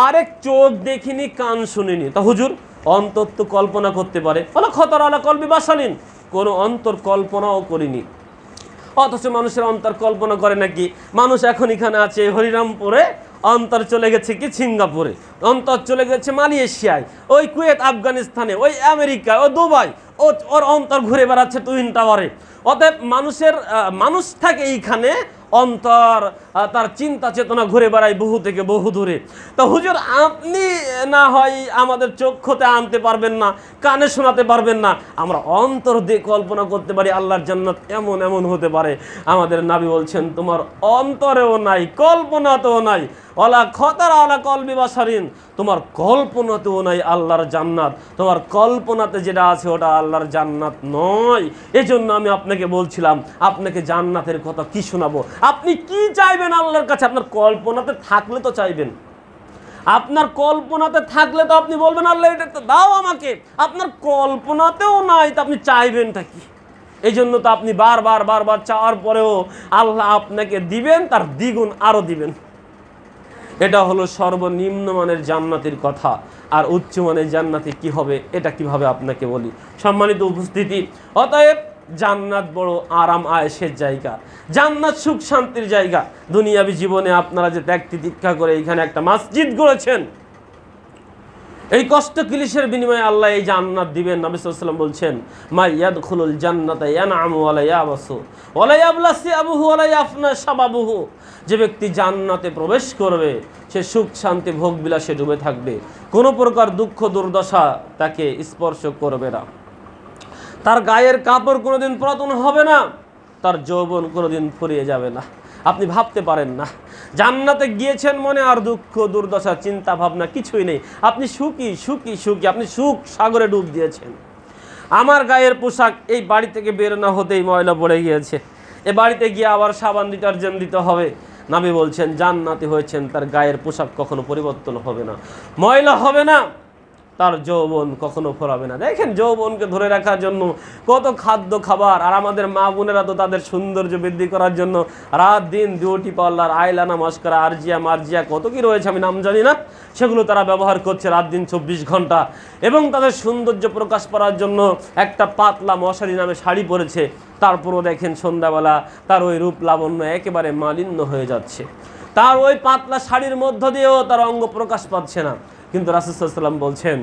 আরেক চোখ দেখিনি, কান শুনিনি, তা হুজুর অন্তর তো কল্পনা করতে পারে। বলো খতর আলা কলবি বাসালিন, কোনো অন্তর কল্পনাও করিনি। অথচ মানুষের অন্তর কল্পনা করে নাকি? মানুষ এখন এখানে আছে হরিরামপুরে, অন্তর চলে গেছে কি সিঙ্গাপুরে, অন্তর চলে গেছে মালয়েশিয়ায়, ওই কুয়েত, আফগানিস্তানে, ওই আমেরিকা, ও দুবাই, ওর অন্তর ঘুরে বেড়াচ্ছে টুইন টাওয়ারে। অতএব মানুষ থাকে এইখানে, অন্তর তার চিন্তা চেতনা ঘুরে বেড়ায় বহু থেকে বহু দূরে। তা হুজুর আপনি না হয় আমাদের চক্ষুতে আনতে পারবেন না, কানে শোনাতে পারবেন না, আমরা অন্তর দিয়ে কল্পনা করতে পারি আল্লাহর জান্নাত এমন এমন হতে পারে। আমাদের নবী বলছেন তোমার অন্তরেও নাই, কল্পনাতেও নাই, ওয়ালা খতার আলা কলবি বাসারিন, তোমার কল্পনাতেও নাই আল্লাহর জান্নাত। তোমার কল্পনাতে যেটা আছে ওটা আল্লাহর জান্নাত নয়। এজন্য আমি আপনাকে বলছিলাম, আপনাকে জান্নাতের কথা কি শোনাবো? আপনি কি চাইবেন আল্লাহর কাছে? আপনার কল্পনাতে থাকলে তো চাইবেন, আপনার কল্পনাতে থাকলে তো আপনি বলবেন আল্লাহ এটা তো দাও আমাকে। আপনার কল্পনাতেও নাই, তো আপনি চাইবেনটা কি? এই জন্য তো আপনি বারবার বারবার চাওয়ার পরেও আল্লাহ আপনাকে দিবেন, তার দ্বিগুণ আরও দিবেন। এটা হলো সর্বনিম্ন মানের জান্নাতের কথা। আর উচ্চমানের জান্নাতে কি হবে এটা কিভাবে আপনাকে বলি। সম্মানিত উপস্থিতি, অতএব জান্নাত বড় আরাম আয়েশের জায়গা, জান্নাত সুখ শান্তির জায়গা। দুনিয়াবি জীবনে আপনারা যে ত্যাগ তিতিক্ষা করে এখানে একটা মসজিদ গড়েছেন, এই কষ্ট কিলিশের বিনিময়ে আল্লাহ এই জান্নাত দিবেন। নবী সাল্লাল্লাহু আলাইহি ওয়াসাল্লাম বলছেন মা ইয়াদখুলুল জান্নাতা ইয়ানআমু ওয়া লা ইয়াবাসু ওয়া লা ইয়াবলাসি আবুহু ওয়া লা ইয়াফনা শাবাবুহু, যে ব্যক্তি জান্নাতে প্রবেশ করবে সে সুখ শান্তি ভোগ বিলাসে ডুবে থাকবে, কোনো প্রকার দুঃখ দুর্দশা তাকে স্পর্শ করবে না, তার গায়ের কাপড় কোনোদিন পুরাতন হবে না, তার যৌবন কোনোদিন ফুরিয়ে যাবে না। আপনি ভাবতে পারেন না, জান্নাতে গিয়েছেন মনে আর দুঃখ দুর্দশা চিন্তা ভাবনা কিছুই নেই, আপনি সুখী সুখী সুখী, আপনি সুখ সাগরে ডুব দিয়েছেন। আমার গায়ের পোশাক এই বাড়ি থেকে বের না হতেই ময়লা পড়ে গিয়েছে, এ বাড়িতে গিয়ে আবার সাবান ডিটারজেন্ট দিতে হবে। নবী বলছেন জান্নাতি হয়েছেন তার গায়ের পোশাক কখনো পরিবর্তন হবে না, ময়লা হবে না, তার যৌবন কখনো ফোরাবে না। দেখেন যৌবনকে ধরে রাখার জন্য কত খাদ্য খাবার, আর আমাদের মা বোনেরা তো তাদের সৌন্দর্য বৃদ্ধি করার জন্য রাত দিন বিউটি পার্লার, আইলানা, মাস্কারা, আরজিয়া মার্জিয়া কত কি রয়েছে আমি নাম জানি না, সেগুলো তারা ব্যবহার করছে রাত দিন 24 ঘন্টা। এবং তাদের সৌন্দর্য প্রকাশ করার জন্য একটা পাতলা মশারি নামে শাড়ি পরেছে, তারপরও দেখেন সন্ধ্যাবেলা তার ওই রূপ লাবণ্য একেবারে মালিন্য হয়ে যাচ্ছে, তার ওই পাতলা শাড়ির মধ্য দিয়েও তার অঙ্গ প্রকাশ পাচ্ছে না। কিন্তু রাসূল সাল্লাল্লাহু আলাইহি ওয়াসাল্লাম বলছেন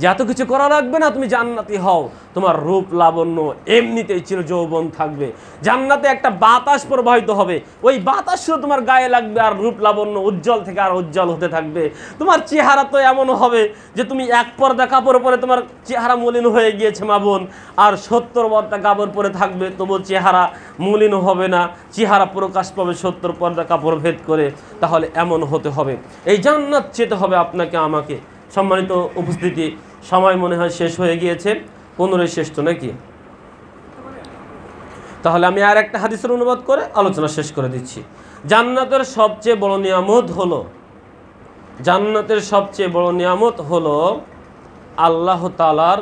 যে এত কিছু করা লাগবে না, তুমি জান্নাতি হও, তোমার রূপ লাবণ্য এমনিতেই চির যৌবন থাকবে। জান্নাতে একটা বাতাস প্রবাহিত হবে, ওই বাতাসও তোমার গায়ে লাগবে, আর রূপ লাবণ্য উজ্জ্বল থেকে আর উজ্জ্বল হতে থাকবে। তোমার চেহারা তো এমন হবে যে তুমি এক পর্দা কাপড় পরে তোমার চেহারা মলিন হয়ে গিয়েছে মা বোন, আর 70 পর্দা কাপড় পরে থাকবে তবু চেহারা মলিন হবে না, চেহারা প্রকাশ পাবে 70 পর্দা কাপড় ভেদ করে। তাহলে এমন হতে হবে, এই জান্নাত চেতে হবে আপনাকে আমাকে। সম্মানিত উপস্থিতি, সময় মনে হয় শেষ হয়ে গিয়েছে, 15 শেষ তো নাকি? তাহলে আমি আর একটা হাদিসের অনুবাদ করে আলোচনা শেষ করে দিচ্ছি। জান্নাতের সবচেয়ে বড় নিয়ামত হলো, জান্নাতের সবচেয়ে বড় নিয়ামত হলো আল্লাহ তাআলার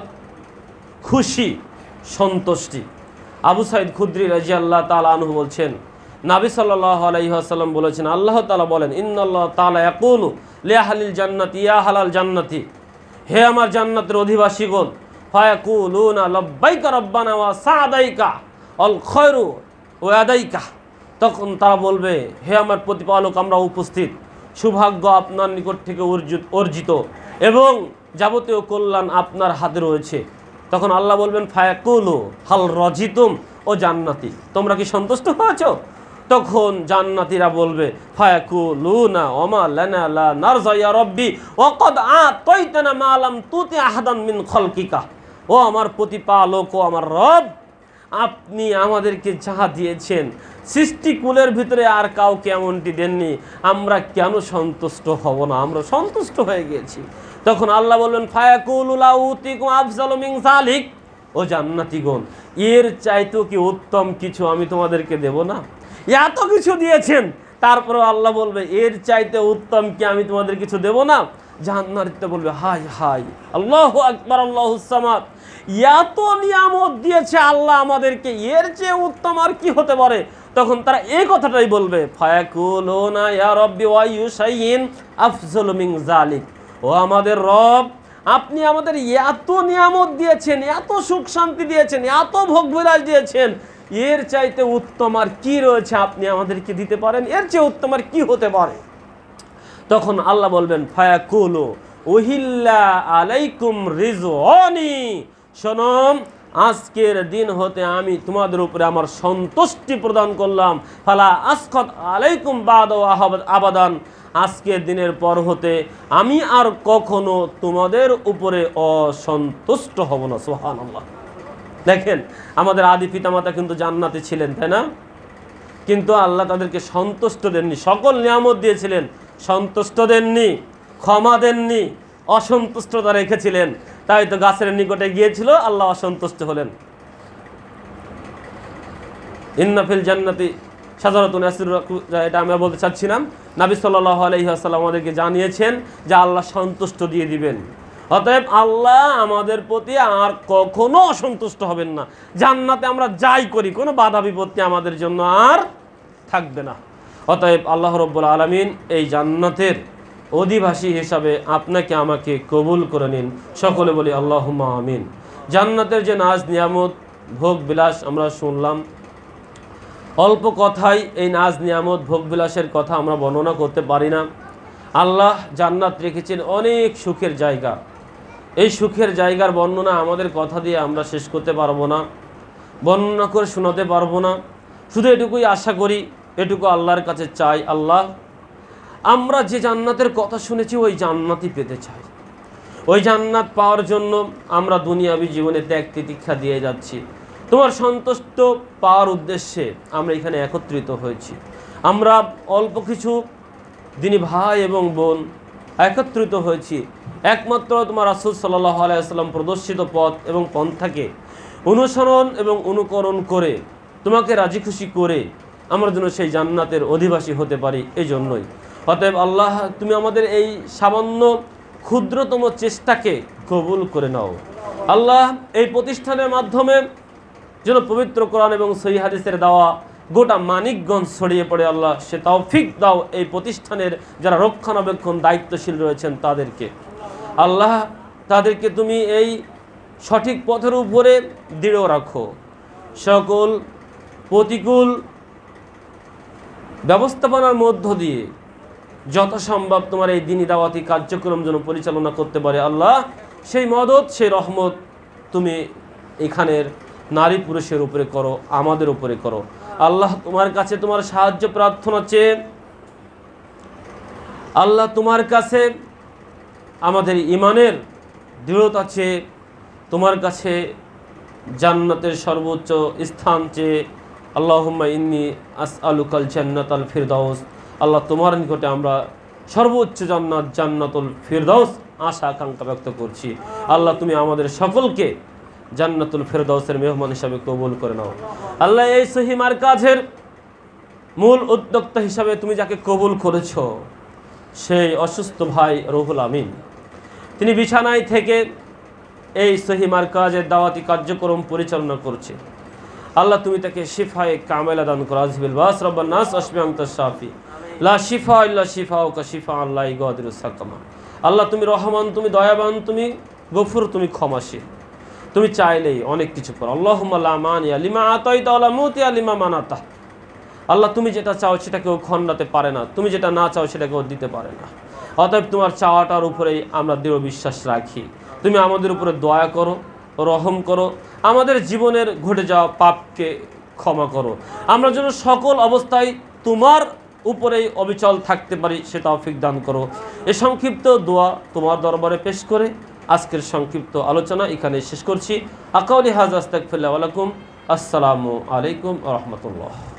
খুশি সন্তুষ্টি। আবু সাঈদ খুদরি রাদিয়াল্লাহু তাআলা আনহু বলছেন নবী সাল্লাল্লাহু আলাইহি ওয়াসাল্লাম বলেছেন, আল্লাহ তাআলা বলেন ইন্নাল্লাহ তাআলা ইয়াকুলু লিআহলিল জান্নাতি ইয়া আহলাল জান্নাতি, হে আমার জান্নাতের অধিবাসীগণ, ফায়াকুলুনা লাব্বাইকা রব্বানা ওয়া সা'দাইকা আল খায়রু ওয়া আদাইকা, তখন তারা বলবে হে আমার প্রতিপালক আমরা উপস্থিত, সৌভাগ্য আপনার নিকট থেকে অর্জিত এবং যাবতীয় কল্যাণ আপনার হাতে রয়েছে। তখন আল্লাহ বলবেন ফায়াকুলু হাল রাজিতুম, ও জান্নাতি তোমরা কি সন্তুষ্ট হয়েছো? তখন জান্নাতীরা বলবে ফায়াকুলুনা ওমা লানা লা নারজা ইয়া রাব্বি ওয়া ক্বাদ আতাইতানা মা লাম তুতি আহাদান মিন খালকিকা, ও আমার প্রতিপালক, ও আমার রব, আপনি আমাদেরকে যাহা দিয়েছেন সৃষ্টিকুলের ভিতরে আর কাউকে এমনটি দেননি, আমরা কেন সন্তুষ্ট হব না? আমরা সন্তুষ্ট হয়ে গিয়েছি। তখন আল্লাহ বলবেন ফায়াকুলু লা উতিকুম আফজালু মিন যালিক, ও জান্নাতীগণ, এর চাইতেও কি উত্তম কিছু আমি তোমাদেরকে দেব না? এত কিছু দিয়েছেন, তারপরে আল্লাহ বলবে এর চাইতে উত্তম কি আমি তোমাদের কিছু দেব না? জান্নাতীরা বলবে হায় হায়, আল্লাহু আকবার, আল্লাহুস সামাদ, এত নিয়ামত দিয়েছে আল্লাহ আমাদেরকে, এর চেয়ে উত্তম আর কি হতে পারে? তখন তারা এই কথাটাই বলবে ফায়াকুলুনা ইয়া রাব্বি ওয়া ইউশাইইন আফজালু মিন যালিক, ও আমাদের রব, আপনি আমাদের এত নিয়ামত দিয়েছেন, এত সুখ শান্তি দিয়েছেন, এত ভোগবিলাস দিয়েছেন, এর চাইতে উত্তম আর কি রয়েছে আপনি আমাদেরকে দিতে পারেন? এর চেয়ে উত্তম আর কি হতে পারে? তখন আল্লাহ বলবেন ফায়াকুলু উহিল্লা আলাইকুম রিজওয়ানি, শোনো, আজকের দিন হতে আমি তোমাদের উপরে আমার সন্তুষ্টি প্রদান করলাম, ফালা আসখাত আলাইকুম বাদা আবাদান, আজকের দিনের পর হতে আমি আর কখনো তোমাদের উপরে অসন্তুষ্ট হব না। সুবহানাল্লাহ। দেখেন, আমাদের আদি পিতামাতা কিন্তু জান্নাতে ছিলেন, তাই না? কিন্তু আল্লাহ তাদেরকে সন্তুষ্ট দেননি, সকল নিয়ামত দিয়েছিলেন, সন্তুষ্ট দেননি, ক্ষমা দেননি, অসন্তুষ্টতা রেখেছিলেন। তাই তো গাছের নিকটে গিয়েছিল, আল্লাহ অসন্তুষ্ট হলেন। ইন্নাফিল জান্নাতি শাজারাতুন ইয়াসির, এটা আমি বলতে চাচ্ছিলাম, নবী সাল্লাল্লাহু আলাইহি ওয়াসাল্লাম আমাদেরকে জানিয়েছেন যে আল্লাহ সন্তুষ্ট দিয়ে দিবেন। অতএব আল্লাহ আমাদের প্রতি আর কখনো অসন্তুষ্ট হবেন না। জান্নাতে আমরা যাই করি, কোনো বাধা বিপত্তি আমাদের জন্য আর থাকবে না। অতএব আল্লাহ রাব্বুল আলামিন এই জান্নাতের অধিবাসী হিসাবে আপনাকে আমাকে কবুল করে নিন। সকলে বলি আল্লাহুম্মা আমিন। জান্নাতের যে নাজ নিয়ামত ভোগ বিলাস আমরা শুনলাম, অল্প কথায় এই নাজ নিয়ামত ভোগ বিলাসের কথা আমরা বর্ণনা করতে পারি না। আল্লাহ জান্নাত রেখেছেন অনেক সুখের জায়গা। এই সুখের জায়গার বর্ণনা আমাদের কথা দিয়ে আমরা শেষ করতে পারবো না, বর্ণনা করে শোনাতে পারবো না। শুধু এটুকুই আশা করি, এটুকু আল্লাহর কাছে চাই, আল্লাহ আমরা যে জান্নাতের কথা শুনেছি ওই জান্নাতই পেতে চাই। ওই জান্নাত পাওয়ার জন্য আমরা দুনিয়াবী জীবনে ত্যাগ তিতিক্ষা দিয়ে যাচ্ছি। তোমার সন্তুষ্ট পাওয়ার উদ্দেশ্যে আমরা এখানে একত্রিত হয়েছি। আমরা অল্প কিছু দিনী ভাই এবং বোন একত্রিত হয়েছি একমাত্র তোমার রাসূল সাল্লাল্লাহু আলাইহি ওয়াসাল্লাম প্রদর্শিত পথ এবং পন্থাকে অনুসরণ এবং অনুকরণ করে তোমাকে রাজি খুশি করে আমরা যেন সেই জান্নাতের অধিবাসী হতে পারি, এই জন্যই। অতএব আল্লাহ, তুমি আমাদের এই সামান্য ক্ষুদ্রতম চেষ্টাকে কবুল করে নাও। আল্লাহ, এই প্রতিষ্ঠানের মাধ্যমে যেন পবিত্র কোরআন এবং সহিহ হাদিসের দেওয়া গোটা মানিকগঞ্জ ছড়িয়ে পড়ে, আল্লাহ সে তৌফিক দাও এই প্রতিষ্ঠানের যারা রক্ষণাবেক্ষণ দায়িত্বশীল রয়েছেন তাদেরকে। আল্লাহ, তাদেরকে তুমি এই সঠিক পথের উপরে দৃঢ় রাখো। সকল প্রতিকূল ব্যবস্থাপনার মধ্য দিয়ে যথাসম্ভব তোমার এই দ্বীনি দাওয়াতি কার্যক্রম যেন পরিচালনা করতে পারে। আল্লাহ, সেই মদত, সেই রহমত তুমি এখানের নারী পুরুষের উপরে করো, আমাদের উপরে করো। আল্লাহ, তোমার কাছে তোমার সাহায্য প্রার্থনা চেয়ে, আল্লাহ তোমার কাছে আমাদের ঈমানের দৃঢ়তা চেয়ে, তোমার কাছে জান্নাতের সর্বোচ্চ স্থান চেয়ে, আল্লাহুম্মা ইন্নী আসআলুকাল জান্নাতাল ফিরদাউস, আল্লাহ তোমার নিকটে আমরা সর্বোচ্চ জান্নাত, জান্নাতুল ফিরদাউস আশা আকাঙ্ক্ষা ব্যক্ত করছি। আল্লাহ, তুমি আমাদের সকলকে জান্নাতুল ফিরদাউসের মেহমান হিসাবে কবুল করে নাও। আল্লাহ, এই সহিহ মারকাজের মূল উদ্যোক্তা হিসাবে তুমি যাকে কবুল করেছ, সেই অসুস্থ ভাই রুহুল আমিন, তিনি বিছানায় থেকে এই সহিহ মারকাজের দাওয়াতি কার্যক্রম পরিচালনা করছে। আল্লাহ, তুমি তাকে শিফায়ে কামেলা দান করো। আযবিল বাস রব্বান নাস আশফি আনতা শাফি লা শিফা ইল্লা শিফাউকা শিফাআন লা ইগাদিরু সাকামা। আল্লাহ, তুমি রহমান, তুমি দয়াবান, তুমি গফুর, তুমি ক্ষমাশীল, তুমি চাইলেই অনেক কিছু করো। আল্লাহুম্মা লা মানিয়া লিমা আতাইতা ওয়া লা মুতিয়া লিমা মানাতা। আল্লাহ, তুমি যেটা চাও সেটা কেউ খণ্ডাতে পারে না, তুমি যেটা না চাও সেটা কেউ দিতে পারে না। অতএব তোমার চাওয়াটার উপরেই আমরা দৃঢ় বিশ্বাস রাখি। তুমি আমাদের উপরে দয়া করো, রহম করো, আমাদের জীবনের ঘটে যাওয়া পাপকে ক্ষমা করো, আমরা যেন সকল অবস্থায় তোমার উপরেই অবিচল থাকতে পারি সে তৌফিক দান করো। এই সংক্ষিপ্ত দোয়া তোমার দরবারে পেশ করে আজকের সংক্ষিপ্ত আলোচনা এখানে শেষ করছি। আকাউলি হাযা আস্তাগফিরুল্লাহ ওয়া লাকুম। আসসালামু আলাইকুম ওয়া রাহমাতুল্লাহ।